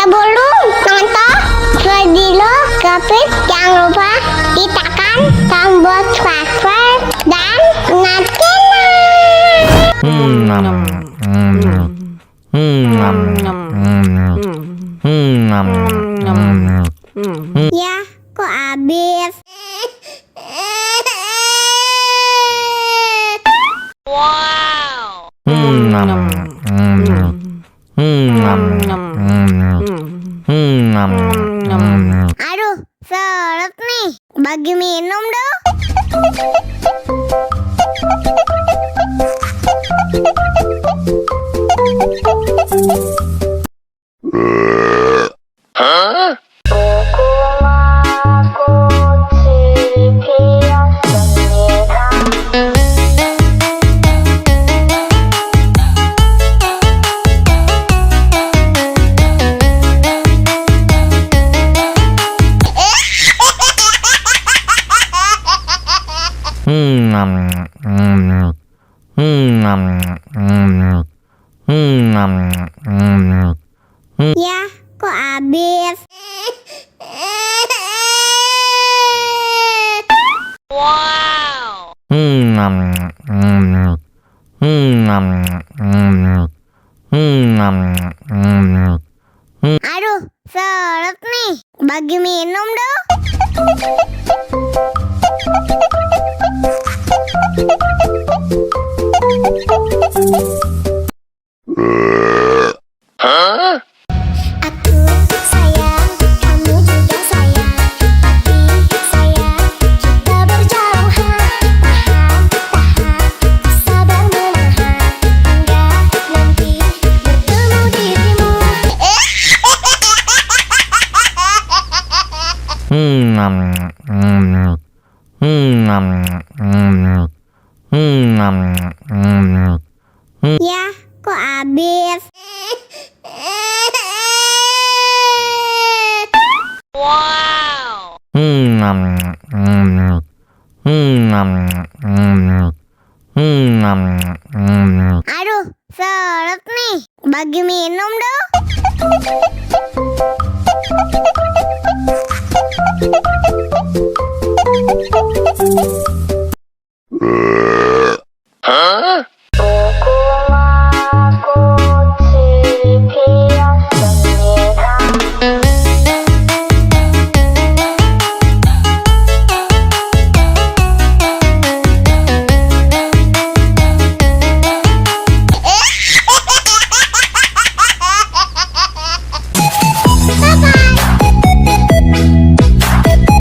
Sebelum nonton video Gavin, jangan lupa ditekan tombol subscribe dan ya, kok habis? Wow. Aduh, seret nih. Bagi minum dong. Ya, kok habis? Wow. Aduh, seret nih. Bagi minum dong. Aku sayang, kamu juga sayang, tapi sayang kita berjauhan. Tahan, sabar menahan, hingga nanti bertemu dirimu. Ya, kok habis? Wow. Aduh, seret nih. Bagi minum dong.